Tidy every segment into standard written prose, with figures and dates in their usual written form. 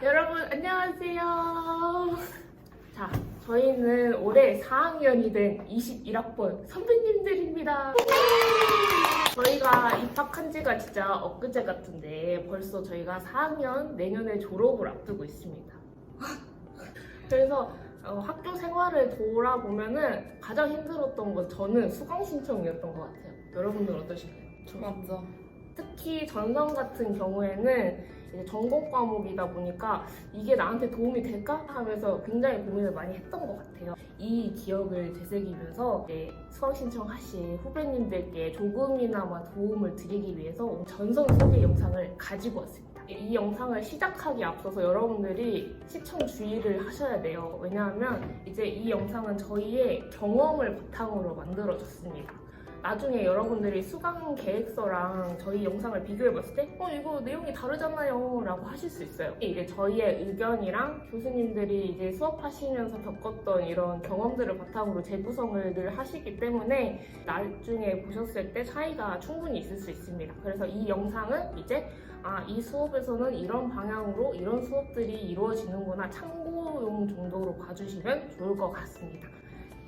여러분 안녕하세요. 자, 저희는 올해 4학년이 된 21학번 선배님들입니다. 저희가 입학한 지가 진짜 엊그제 같은데 벌써 저희가 4학년 내년에 졸업을 앞두고 있습니다. 그래서 학교 생활을 돌아보면은 가장 힘들었던 건 저는 수강 신청이었던 것 같아요. 여러분들 어떠신가요? 맞죠. 특히 전성 같은 경우에는 이제 전공 과목이다 보니까 이게 나한테 도움이 될까 하면서 굉장히 고민을 많이 했던 것 같아요. 이 기억을 되새기면서 이제 수강 신청하신 후배님들께 조금이나마 도움을 드리기 위해서 전성 소개 영상을 가지고 왔습니다. 이 영상을 시작하기 앞서서 여러분들이 시청 주의를 하셔야 돼요. 왜냐하면 이제 이 영상은 저희의 경험을 바탕으로 만들어졌습니다. 나중에 여러분들이 수강 계획서랑 저희 영상을 비교해봤을 때 이거 내용이 다르잖아요 라고 하실 수 있어요. 이게 저희의 의견이랑 교수님들이 이제 수업하시면서 겪었던 이런 경험들을 바탕으로 재구성을 늘 하시기 때문에 나중에 보셨을 때 차이가 충분히 있을 수 있습니다. 그래서 이 영상은 이제 이 수업에서는 이런 방향으로 이런 수업들이 이루어지는구나 참고용 정도로 봐주시면 좋을 것 같습니다.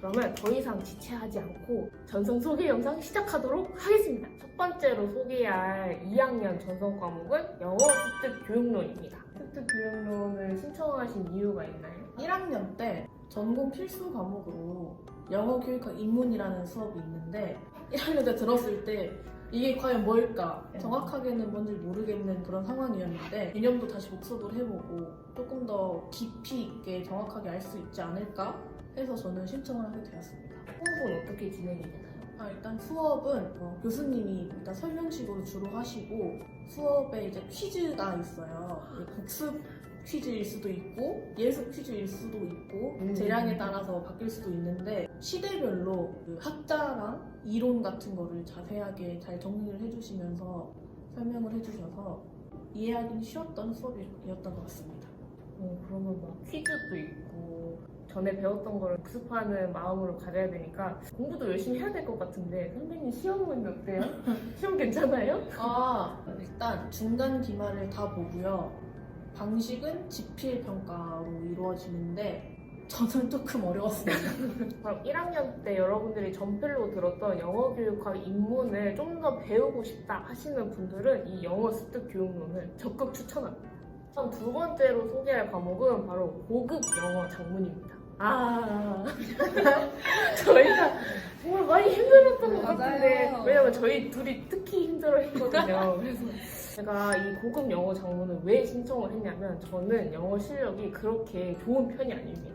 그러면 더 이상 지체하지 않고 전성 소개 영상 시작하도록 하겠습니다. 첫 번째로 소개할 2학년 전성 과목은 영어 습득 교육론입니다. 습득 교육론을 신청하신 이유가 있나요? 1학년 때 전공 필수 과목으로 영어 교육학 입문이라는 수업이 있는데 1학년 때 들었을 때 이게 과연 뭘까? 정확하게는 뭔지 모르겠는 그런 상황이었는데 개념도 다시 복습을 해보고 조금 더 깊이 있게 정확하게 알 수 있지 않을까 해서 저는 신청을 하게 되었습니다. 수업은 어떻게 진행이 되나요? 일단 수업은 교수님이 일단 설명식으로 주로 하시고 수업에 이제 퀴즈가 있어요. 복습 퀴즈일 수도 있고 예습 퀴즈일 수도 있고 재량에 따라서 바뀔 수도 있는데 시대별로 그 학자랑 이론 같은 거를 자세하게 잘 정리를 해주시면서 설명을 해주셔서 이해하기 쉬웠던 수업이었던 것 같습니다. 그러면 막 퀴즈도 있고 전에 배웠던 걸 복습하는 마음으로 가져야 되니까 공부도 열심히 해야 될 것 같은데 선배님 시험은 어때요? 시험 괜찮아요? 일단 중간 기말을 다 보고요. 방식은 지필평가로 이루어지는데 저는 조금 어려웠습니다. 그럼 1학년 때 여러분들이 전필로 들었던 영어 교육학 입문을 좀 더 배우고 싶다 하시는 분들은 이 영어 습득 교육론을 적극 추천합니다. 두 번째로 소개할 과목은 바로 고급 영어 장문입니다. 저희가 정말 많이 힘들었던 것 같은데 왜냐면 저희 둘이 특히 힘들어 했거든요. 그래서 제가 이 고급 영어 장문을 왜 신청을 했냐면 저는 영어 실력이 그렇게 좋은 편이 아닙니다.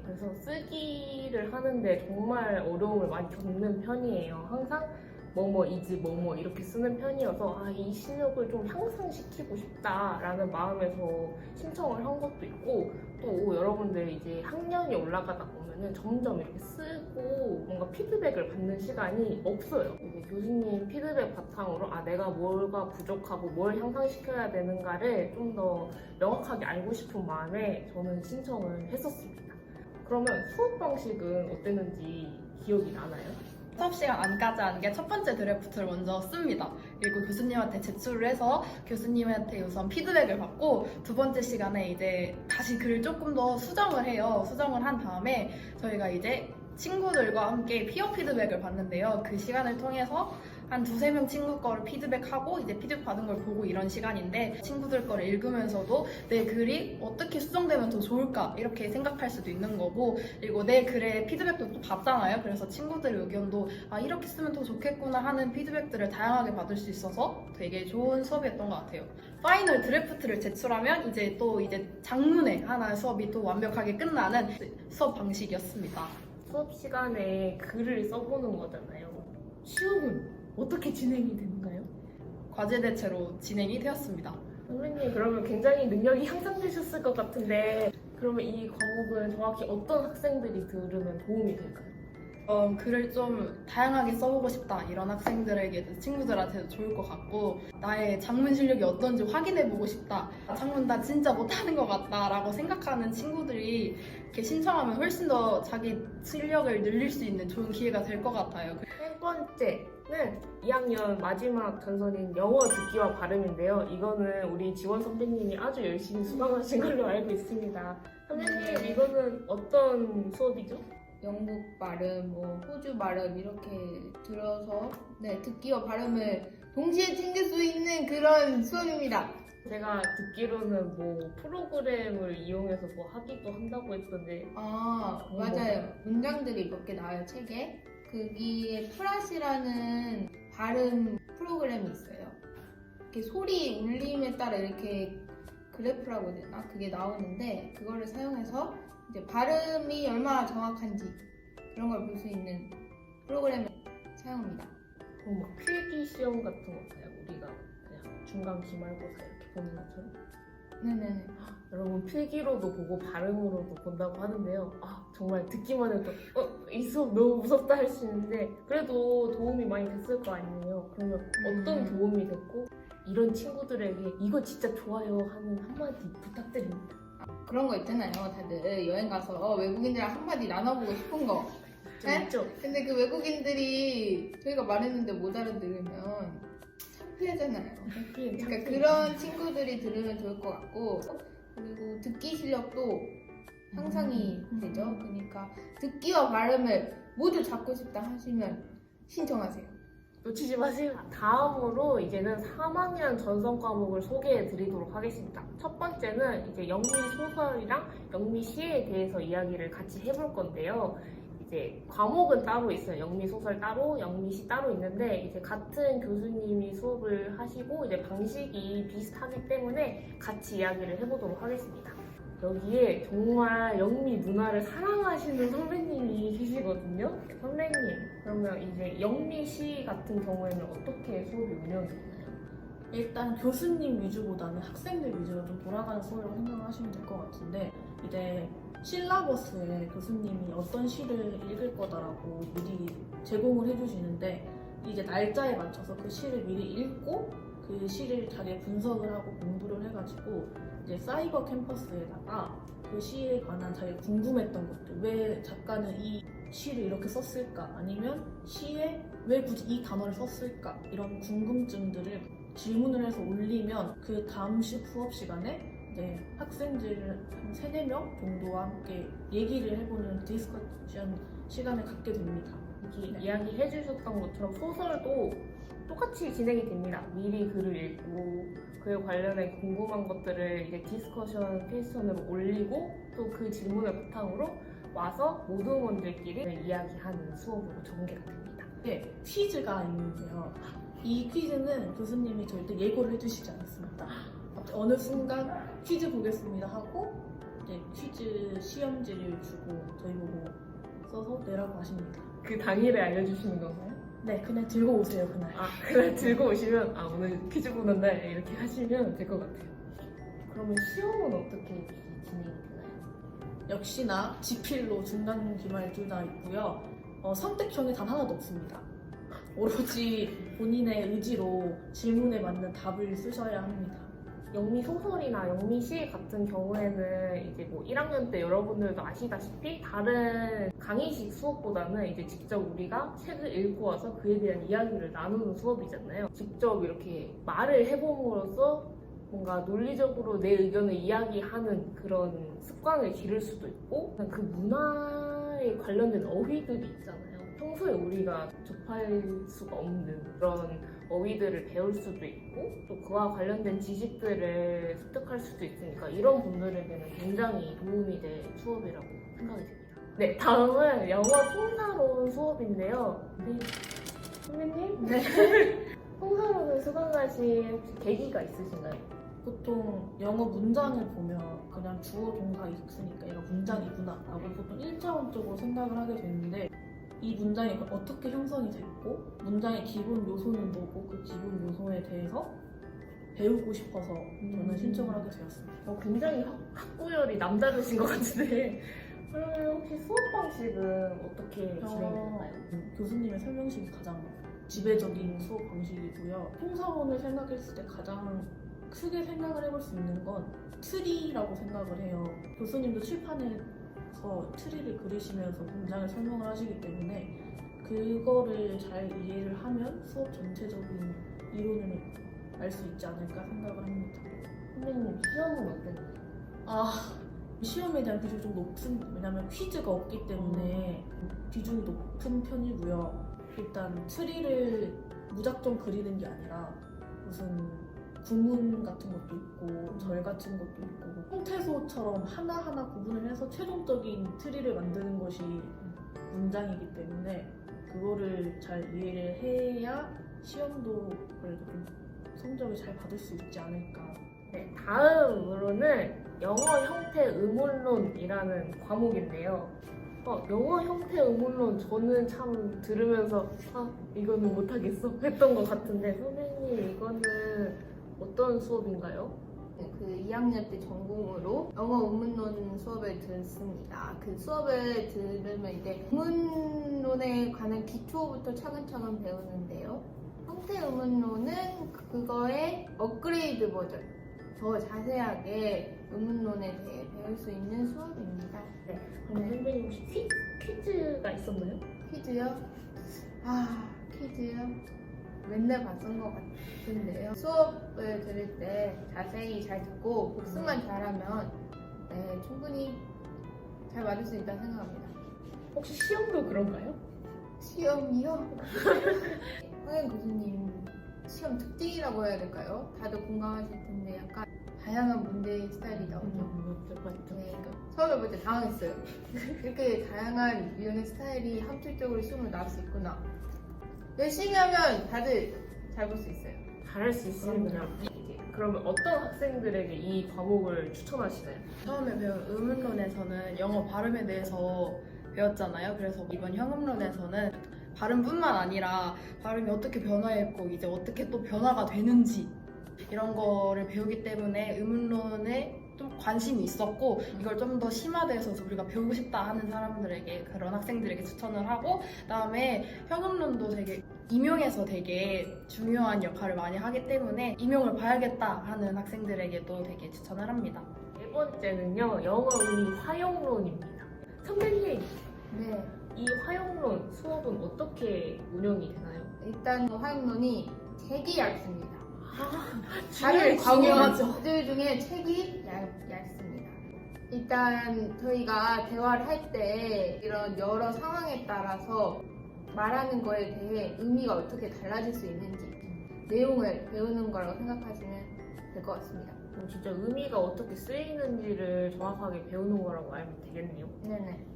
그래서 쓰기를 하는데 정말 어려움을 많이 겪는 편이에요. 항상 뭐뭐이지 뭐뭐 이렇게 쓰는 편이어서 이 실력을 좀 향상시키고 싶다라는 마음에서 신청을 한 것도 있고 또 여러분들 이제 학년이 올라가다 보면은 점점 이렇게 쓰고 뭔가 피드백을 받는 시간이 없어요. 이제 교수님 피드백 바탕으로 내가 뭐가 부족하고 뭘 향상시켜야 되는가를 좀 더 명확하게 알고 싶은 마음에 저는 신청을 했었습니다. 그러면 수업 방식은 어땠는지 기억이 나나요? 수업 시간 안까지 하는 게 첫 번째 드래프트를 먼저 씁니다. 그리고 교수님한테 제출을 해서 교수님한테 우선 피드백을 받고 두 번째 시간에 이제 다시 글을 조금 더 수정을 해요. 수정을 한 다음에 저희가 이제 친구들과 함께 피어 피드백을 받는데요. 그 시간을 통해서 한 두세 명 친구 거를 피드백하고 이제 피드백 받은 걸 보고 이런 시간인데 친구들 거를 읽으면서도 내 글이 어떻게 수정되면 더 좋을까 이렇게 생각할 수도 있는 거고 그리고 내 글에 피드백도 또 받잖아요. 그래서 친구들의 의견도 이렇게 쓰면 더 좋겠구나 하는 피드백들을 다양하게 받을 수 있어서 되게 좋은 수업이었던 것 같아요. 파이널 드래프트를 제출하면 이제 장문의 하나의 수업이 또 완벽하게 끝나는 수업 방식이었습니다. 수업 시간에 글을 써보는 거잖아요. 시험은 어떻게 진행이 되는가요? 과제 대체로 진행이 되었습니다. 선배님 그러면 굉장히 능력이 향상되셨을 것 같은데 그러면 이 과목은 정확히 어떤 학생들이 들으면 도움이 될까요? 글을 좀 다양하게 써보고 싶다 이런 학생들에게도 친구들한테도 좋을 것 같고 나의 작문 실력이 어떤지 확인해보고 싶다 작문 나 진짜 못하는 것 같다 라고 생각하는 친구들이 이렇게 신청하면 훨씬 더 자기 실력을 늘릴 수 있는 좋은 기회가 될 것 같아요. 세 번째 2학년 마지막 전선인 영어 듣기와 발음인데요. 이거는 우리 지원 선배님이 아주 열심히 수강하신 걸로 알고 있습니다. 선배님, 이거는 어떤 수업이죠? 영국 발음, 호주 발음 이렇게 들어서 듣기와 발음을 동시에 챙길 수 있는 그런 수업입니다. 제가 듣기로는 프로그램을 이용해서 하기도 한다고 했던데. 맞아요. 문장들이 몇 개 나와요, 책에. 거기에 프라시라는 발음 프로그램이 있어요. 이렇게 소리 울림에 따라 이렇게 그래프라고 해야 되나? 그게 나오는데 그거를 사용해서 이제 발음이 얼마나 정확한지 그런 걸 볼 수 있는 프로그램을 사용합니다. 필기 시험 같은 건가요? 우리가 그냥 중간 기말고사 이렇게 보는 것처럼? 네네네. 여러분 필기로도 보고 발음으로도 본다고 하는데요. 정말 듣기만 해도 이 수업 너무 무섭다 할 수 있는데 그래도 도움이 많이 됐을 거 아니에요. 그러면 어떤 도움이 됐고 이런 친구들에게 이거 진짜 좋아요 하는 한마디 부탁드립니다. 그런 거 있잖아요. 다들 여행 가서 외국인들이랑 한마디 나눠보고 싶은 거. 네? 있죠? 근데 그 외국인들이 저희가 말했는데 못 알아들으면 창피하잖아요. 그러니까 그런 친구들이 들으면 좋을 것 같고 그리고 듣기 실력도 향상이 되죠. 그러니까 듣기와 발음을 모두 잡고 싶다 하시면 신청하세요. 놓치지 마세요. 다음으로 이제는 3학년 전선 과목을 소개해 드리도록 하겠습니다. 첫 번째는 이제 영미 소설이랑 영미 시에 대해서 이야기를 같이 해볼 건데요. 이제 과목은 따로 있어요. 영미 소설 따로, 영미 시 따로 있는데 이제 같은 교수님이 수업을 하시고 이제 방식이 비슷하기 때문에 같이 이야기를 해보도록 하겠습니다. 여기에 정말 영미 문화를 사랑하시는 선배님이 계시거든요. 선배님, 그러면 이제 영미 시 같은 경우에는 어떻게 수업이 운영이 되나요? 일단 교수님 위주보다는 학생들 위주로 좀 돌아가는 수업이라고 생각을 하시면 될 것 같은데 이제 실라버스에 교수님이 어떤 시를 읽을 거다라고 미리 제공을 해주시는데 이제 날짜에 맞춰서 그 시를 미리 읽고 그 시를 자기 분석을 하고 공부를 해가지고 이제 사이버 캠퍼스에다가 그 시에 관한 자기가 궁금했던 것들, 왜 작가는 이 시를 이렇게 썼을까, 아니면 시에 왜 굳이 이 단어를 썼을까, 이런 궁금증들을 질문을 해서 올리면 그 다음 수업 시간에 이제 학생들 한 3-4명 정도와 함께 얘기를 해보는 디스커션 시간을 갖게 됩니다. 이렇게 이야기해 주셨던 것처럼 소설도 똑같이 진행이 됩니다. 미리 글을 읽고 그에 관련해 궁금한 것들을 이제 디스커션 퀘스천으로 올리고 또 그 질문을 바탕으로 와서 모두원들끼리 이야기하는 수업으로 전개가 됩니다. 네, 퀴즈가 있는데요. 이 퀴즈는 교수님이 절대 예고를 해주시지 않습니다. 어느 순간 퀴즈 보겠습니다 하고 이제 퀴즈 시험지를 주고 저희 보고 써서 내라고 하십니다. 그 당일에 알려주시는 건가요? 네, 그냥 들고 오세요 그날. 그날 들고 오시면 오늘 퀴즈 보는 날 이렇게 하시면 될 것 같아요. 그러면 시험은 어떻게 진행이 되나요? 역시나 지필로 중간 기말 둘 다 있고요. 선택형이 단 하나도 없습니다. 오로지 본인의 의지로 질문에 맞는 답을 쓰셔야 합니다. 영미 소설이나 영미 시 같은 경우에는 이제 1학년 때 여러분들도 아시다시피 다른 강의식 수업보다는 이제 직접 우리가 책을 읽고 와서 그에 대한 이야기를 나누는 수업이잖아요. 직접 이렇게 말을 해봄으로써 뭔가 논리적으로 내 의견을 이야기하는 그런 습관을 기를 수도 있고 그 문화에 관련된 어휘들이 있잖아요. 평소에 우리가 접할 수가 없는 그런 어휘들을 배울 수도 있고 또 그와 관련된 지식들을 습득할 수도 있으니까 이런 분들에게는 굉장히 도움이 될 수업이라고 생각이 됩니다. 네, 다음은 영어 통사론 수업인데요. 네, 선배님? 네. 통사론을 수강하신 혹시 계기가 있으신가요? 보통 영어 문장을 보면 그냥 주어 동사 있으니까 얘가 문장이구나 라고 보통 1차원적으로 생각을 하게 되는데 이 문장이 어떻게 형성이 됐고 문장의 기본 요소는 뭐고 그 기본 요소에 대해서 배우고 싶어서 저는 신청을 하게 되었습니다. 굉장히 학구열이 남다르신 것 같은데 그러면 혹시 수업 방식은 어떻게 진행되나요? 교수님의 설명식이 가장 지배적인 수업 방식이고요. 통사론을 생각했을 때 가장 크게 생각을 해볼 수 있는 건 트리라고 생각을 해요. 교수님도 칠판에서 트리를 그리시면서 문장을 설명을 하시기 때문에 그 그거를 잘 이해를 하면 수업 전체적인 이론을 알 수 있지 않을까 생각을 합니다. 선생님 시험은 어땠나요? 시험에 대한 비중이 좀 높은, 왜냐면 퀴즈가 없기 때문에 비중이 높은 편이고요. 일단 트리를 무작정 그리는 게 아니라 무슨 구문 같은 것도 있고 절 같은 것도 있고 홍태소처럼 하나하나 구분을 해서 최종적인 트리를 만드는 것이 문장이기 때문에 그거를 잘 이해를 해야 시험도 그래도 좀 성적을 잘 받을 수 있지 않을까. 네, 다음으로는 영어 형태 의문론이라는 과목인데요. 영어 형태 의문론 저는 참 들으면서 이거는 못하겠어 했던 것 같은데 선생님 이거는 어떤 수업인가요? 그 2학년 때 전공으로 영어 의문론 수업을 듣습니다. 그 수업을 들으면 이제 의문론에 관한 기초부터 차근차근 배우는데요. 형태 의문론은 그거의 업그레이드 버전, 더 자세하게 의문론에 대해 배울 수 있는 수업입니다. 그럼 선생님 혹시 퀴즈가 있었나요? 퀴즈요? 퀴즈요? 맨날 봤던 것 같은데요. 수업을 들을 때 자세히 잘 듣고 복습만 잘하면 충분히 잘 맞을 수 있다고 생각합니다. 혹시 시험도 그런가요? 시험이요? 황현 교수님 시험 특징이라고 해야 될까요? 다들 공감하실 텐데 약간 다양한 문제 스타일이 나오죠. 맞죠. 네, 처음에 볼 때 당황했어요. 이렇게 다양한 유형의 스타일이 함축적으로 시험을 나올 수 있구나. 열심히 하면 다들 잘 볼 수 있어요. 잘할 수 있습니다. 그러면 어떤 학생들에게 이 과목을 추천하시나요? 처음에 배운 의문론에서는 영어 발음에 대해서 배웠잖아요. 그래서 이번 형음론에서는 발음뿐만 아니라 발음이 어떻게 변화했고 이제 어떻게 또 변화가 되는지 이런 거를 배우기 때문에 의문론에 좀 관심이 있었고 이걸 좀 더 심화돼서 우리가 배우고 싶다 하는 사람들에게 그런 학생들에게 추천을 하고 그다음에 형음론도 되게 임용에서 되게 중요한 역할을 많이 하기 때문에 임용을 봐야겠다 하는 학생들에게도 되게 추천을 합니다. 네 번째는요, 영어 의미 화용론입니다. 선배님, 네. 이 화용론 수업은 어떻게 운영이 되나요? 일단 화용론이 되게 얇습니다. 중요해, 다른 과목 중요하죠. 들 중에 책이 얇습니다. 일단 저희가 대화를 할 때 이런 여러 상황에 따라서 말하는 거에 대해 의미가 어떻게 달라질 수 있는지 내용을 배우는 거라고 생각하시면 될 것 같습니다. 그럼 진짜 의미가 어떻게 쓰이는지를 정확하게 배우는 거라고 알면 되겠네요. 네네.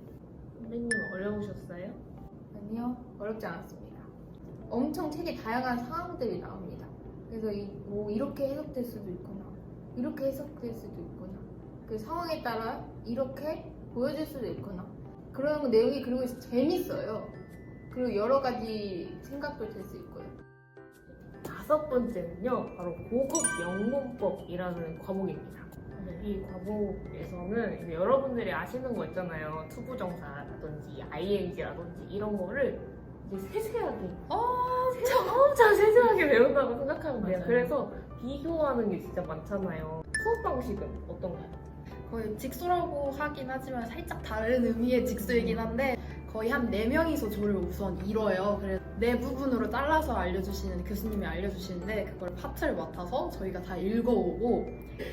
선배님 어려우셨어요? 아니요, 어렵지 않았습니다. 엄청 책에 다양한 상황들이 나옵니다. 그래서 뭐 이렇게 해석될 수도 있구나, 이렇게 해석될 수도 있구나, 그 상황에 따라 이렇게 보여질 수도 있구나. 그런 내용이 그리고 재밌어요. 그리고 여러 가지 생각도 될 수 있고요. 다섯 번째는요, 바로 고급 영문법이라는 과목입니다. 이 과목에서는 이제 여러분들이 아시는 거 있잖아요. 투부정사라든지 ing라든지 이런 거를 이제 세세하게 엄청 세세하게 배운다고 생각하면 돼요. 맞아요. 그래서 비교하는 게 진짜 많잖아요. 수업 방식은 어떤가요? 거의 직수라고 하긴 하지만 살짝 다른 의미의 직수이긴 한데 거의 한 4명이서 조를 우선 이뤄요. 그래서 네 부분으로 잘라서 알려주시는 교수님이 알려주시는데 그걸 파트를 맡아서 저희가 다 읽어오고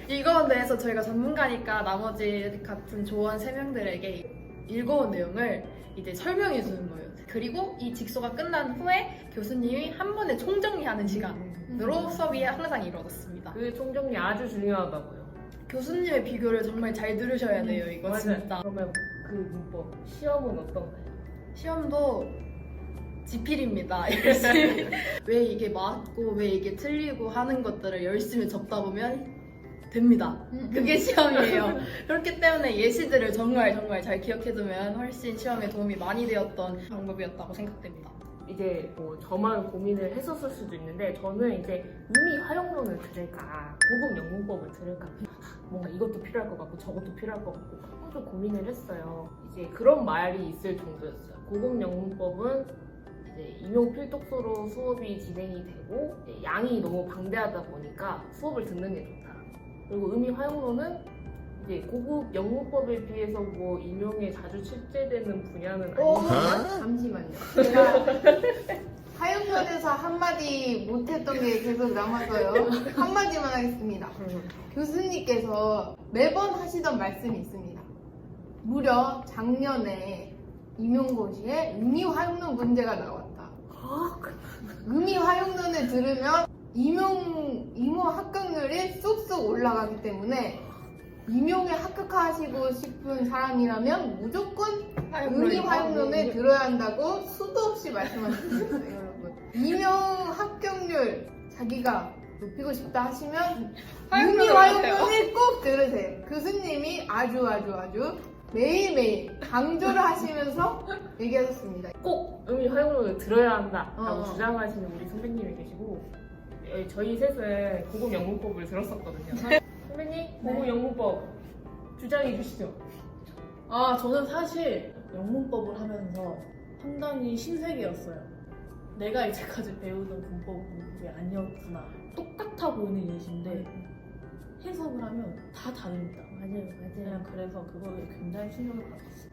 읽어온 데에서 저희가 전문가니까 나머지 같은 조원 3명들에게 읽어온 내용을 이제 설명해 주는 거예요. 그리고 이 직소가 끝난 후에 교수님이 한 번에 총정리하는 시간으로 수업이 항상 이루어졌습니다. 그 총정리 아주 중요하다고요. 교수님의 비교를 정말 잘 들으셔야 돼요. 이거 맞아요. 진짜. 그러면 그 문법 시험은 어떤가요? 시험도 지필입니다. 열심히 왜 이게 맞고 왜 이게 틀리고 하는 것들을 열심히 적다 보면 됩니다. 그게 시험이에요. 그렇기 때문에 예시들을 정말 잘 기억해두면 훨씬 시험에 도움이 많이 되었던 방법이었다고 생각됩니다. 이제 뭐 저만 고민을 했었을 수도 있는데 저는 이제 의미 활용론을 들을까 고급 영문법을 들을까 뭔가 이것도 필요할 것 같고 저것도 필요할 것 같고 항상 고민을 했어요. 이제 그런 말이 있을 정도였어요. 고급 영문법은 이제 임용 필독서로 수업이 진행이 되고 이제 양이 너무 방대하다 보니까 수업을 듣는 게 좋다. 그리고 의미 활용론은 이제 고급 영문법에 비해서 뭐 임용에 자주 출제되는 분야는 어, 아니지만 잠시만요. 제가 하용면에서 한마디 못했던 게 계속 남아서요. 한마디만 하겠습니다. 교수님께서 매번 하시던 말씀이 있습니다. 무려 작년에 임용고시에 의미화용론 문제가 나왔다. 의미화용론을 들으면 임용 합격률이 쑥쑥 올라가기 때문에 임용에 합격하시고 싶은 사람이라면 무조건 의미화용론을 들어야 한다고 수도 없이 말씀하셨습니다, 여러분. 임용 합격률 자기가 높이고 싶다 하시면 의미화용론을 꼭 들으세요. 교수님이 아주 매일매일 강조를 하시면서 얘기하셨습니다. 꼭 의미 활용론을 들어야 한다라고 어. 주장하시는 우리 선배님이 계시고 저희 셋은 고급 영문법을 들었었거든요. 선배님 고급 영문법 주장해 주시죠. 아, 저는 사실 영문법을 하면서 상당히 신세계였어요. 내가 이제까지 배우던 문법이 아니었구나. 똑같아 보이는 예시인데 해석을 하면 다 다릅니다. 맞아요. 그냥 그래서 그거에 굉장히 충격을 받았어요.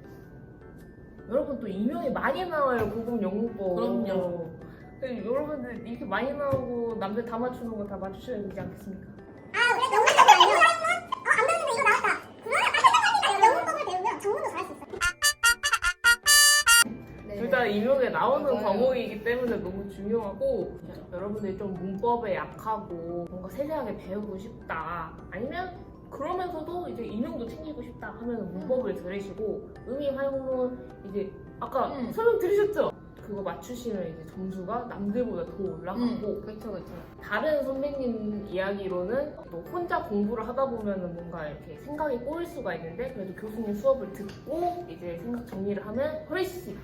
여러분 또 임용이 많이 나와요 고급 영문법. 그럼요. 근데 여러분들 이렇게 많이 나오고 남들 다 맞추는 거 다 맞추셔야 되지 않겠습니까? 둘 다 임용에 나오는 맞아요. 과목이기 때문에 너무 중요하고 맞아. 여러분들이 좀 문법에 약하고 뭔가 세세하게 배우고 싶다 아니면 그러면서도 이제 임용도 챙기고 싶다 하면 문법을 들으시고 의미 활용론 이제 아까 설명 들으셨죠? 그거 맞추시면 이제 점수가 남들보다 더 올라가고 그쵸. 다른 선배님 이야기로는 또 혼자 공부를 하다 보면은 뭔가 이렇게 생각이 꼬일 수가 있는데 그래도 교수님 수업을 듣고 이제 생각 정리를 하면 훨씬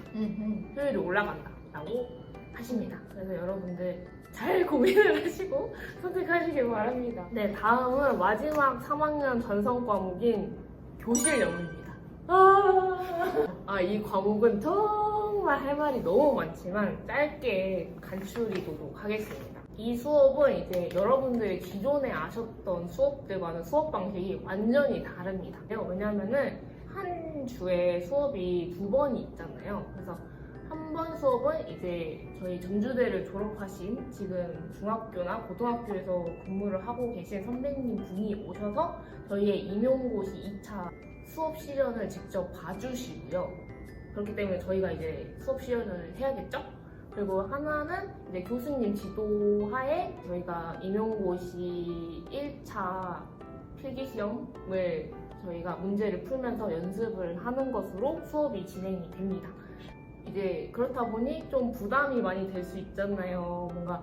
효율이 올라간다라고 하십니다. 그래서 여러분들 잘 고민을 하시고 선택하시길 바랍니다. 네, 다음은 마지막 3학년 전성 과목인 교실 영어입니다. 이 과목은 정말 할 말이 너무 많지만 짧게 간추리도록 하겠습니다. 이 수업은 이제 여러분들이 기존에 아셨던 수업들과는 수업 방식이 완전히 다릅니다. 왜냐면은 한 주에 수업이 2번이 있잖아요. 그래서 한 번 수업은 이제 저희 전주대를 졸업하신 지금 중학교나 고등학교에서 근무를 하고 계신 선배님 분이 오셔서 저희의 임용고시 2차 수업 시연을 직접 봐주시고요. 그렇기 때문에 저희가 이제 수업 시연을 해야겠죠? 그리고 하나는 이제 교수님 지도하에 저희가 임용고시 1차 필기시험을 저희가 문제를 풀면서 연습을 하는 것으로 수업이 진행이 됩니다. 이제 그렇다 보니 좀 부담이 많이 될 수 있잖아요. 뭔가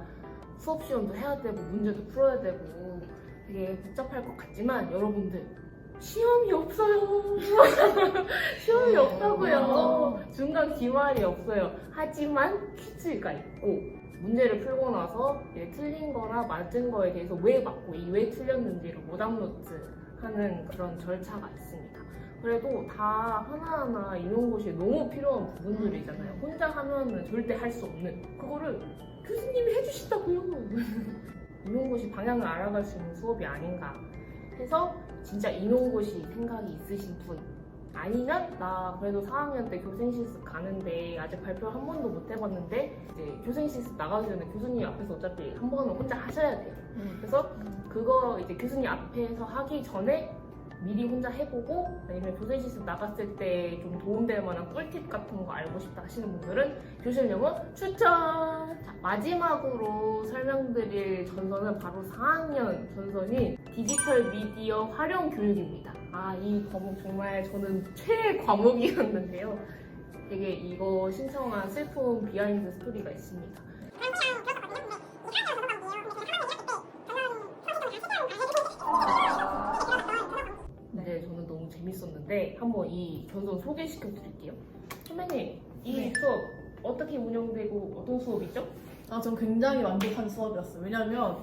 수업 시험도 해야 되고 문제도 풀어야 되고 되게 복잡할 것 같지만 여러분들 시험이 없어요. 시험이 없다고요. 중간 기말이 없어요. 하지만 퀴즈가 있고 문제를 풀고 나서 이제 틀린 거나 맞은 거에 대해서 왜 맞고 이 왜 틀렸는지를 오답노트 하는 그런 절차가 있습니다. 그래도 다 하나하나 임용고시에 너무 필요한 부분들이잖아요. 혼자 하면은 절대 할 수 없는 그거를 교수님이 해주신다고요. 임용고시 방향을 알아갈 수 있는 수업이 아닌가 해서 진짜 임용고시 생각이 있으신 분 아니면 나 그래도 4학년 때 교생실습 가는데 아직 발표 한 번도 못 해봤는데 이제 교생실습 나가기 전에 교수님 앞에서 어차피 한 번은 혼자 하셔야 돼요. 그래서 그거 이제 교수님 앞에서 하기 전에 미리 혼자 해보고 아니면 교생실습 나갔을 때 좀 도움될 만한 꿀팁 같은 거 알고 싶다 하시는 분들은 교실 영어 추천! 자, 마지막으로 설명드릴 전선은 바로 4학년 전선인 디지털 미디어 활용 교육입니다. 이 과목 정말 저는 최애 과목이었는데요. 되게 이거 신청한 슬픈 비하인드 스토리가 있습니다. 네, 저는 너무 재밌었는데 한번 이 전선 소개시켜 드릴게요. 선배님, 이 수업 어떻게 운영되고 어떤 수업이죠? 전 굉장히 만족한 수업이었어요. 왜냐면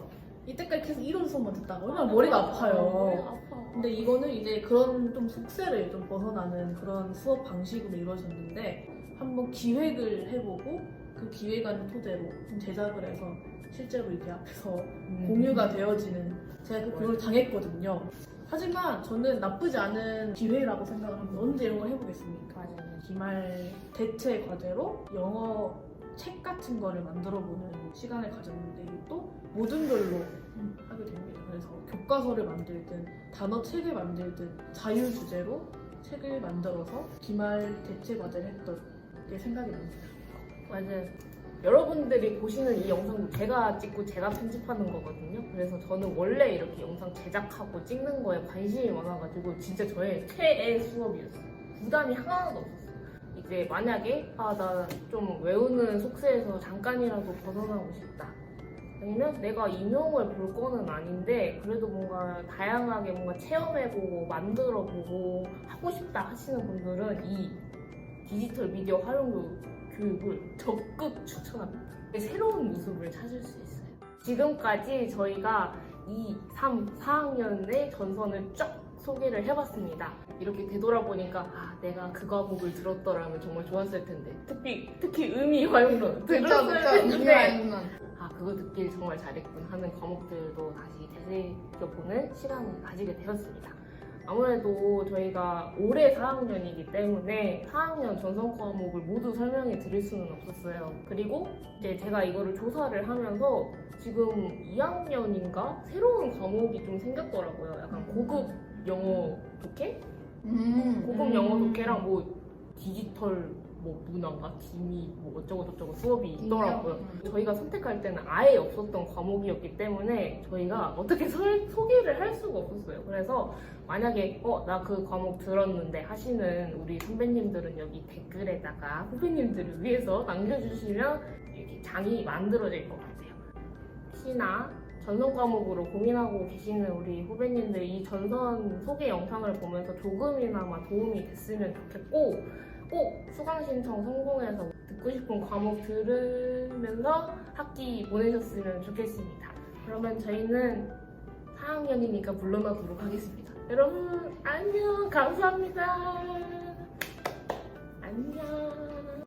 이때까지 계속 이론 수업만 듣다가 얼마나 머리가 아파요. 근데 이거는 이제 그런 좀 속세를 좀 벗어나는 그런 수업 방식으로 이루어졌는데 한번 기획을 해보고 그 기획안을 토대로 좀 제작을 해서 실제로 이제 앞에서 공유가 되어지는 제가 그걸 당했거든요. 하지만 저는 나쁘지 않은 기회라고 생각을 합니다. 언제 이런 걸 해보겠습니까? 맞아요. 기말 대체 과제로 영어 책 같은 거를 만들어보는 시간을 가졌는데 이것도 모든 걸로 하게 됩니다. 그래서 교과서를 만들든 단어 책을 만들든 자유 주제로 책을 만들어서 기말 대체 과제를 했던 게 생각이 납니다. 맞아요. 여러분들이 보시는 이 영상도 제가 찍고 제가 편집하는 거거든요. 그래서 저는 원래 이렇게 영상 제작하고 찍는 거에 관심이 많아가지고 진짜 저의 최애 수업이었어요. 부담이 하나도 없었어요. 이제 만약에 나 좀 외우는 속세에서 잠깐이라도 벗어나고 싶다. 아니면 내가 임용을 볼 거는 아닌데 그래도 뭔가 다양하게 뭔가 체험해보고 만들어보고 하고 싶다 하시는 분들은 이 디지털 미디어 활용 교육을 적극 추천합니다. 새로운 모습을 찾을 수 있어요. 지금까지 저희가 2, 3, 4학년의 전선을 쫙 소개를 해봤습니다. 이렇게 되돌아보니까 내가 그 과목을 들었더라면 정말 좋았을 텐데 특히 의미 활용론 들었을 텐데 그거 듣길 정말 잘했군 하는 과목들도 다시 되새겨보는 시간을 가지게 되었습니다. 아무래도 저희가 올해 4학년이기 때문에 4학년 전선 과목을 모두 설명해 드릴 수는 없었어요. 그리고 이제 제가 이거를 조사를 하면서 지금 2학년인가 새로운 과목이 좀 생겼더라고요. 약간 고급 영어 독해? 고급 영어 독해랑 뭐 디지털 뭐 문화인가 기미 뭐 어쩌고저쩌고 수업이 있더라고요. 저희가 선택할 때는 아예 없었던 과목이었기 때문에 저희가 어떻게 소개를 할 수가 없었어요. 그래서 만약에 나 그 과목 들었는데 하시는 우리 선배님들은 여기 댓글에다가 후배님들을 위해서 남겨주시면 이렇게 장이 만들어질 것 같아요. 혹시나 전선 과목으로 고민하고 계시는 우리 후배님들 이 전선 소개 영상을 보면서 조금이나마 도움이 됐으면 좋겠고 꼭 수강 신청 성공해서 듣고 싶은 과목 들으면서 학기 보내셨으면 좋겠습니다. 그러면 저희는 4학년이니까 물러나도록 하겠습니다. 여러분 안녕, 감사합니다. 안녕.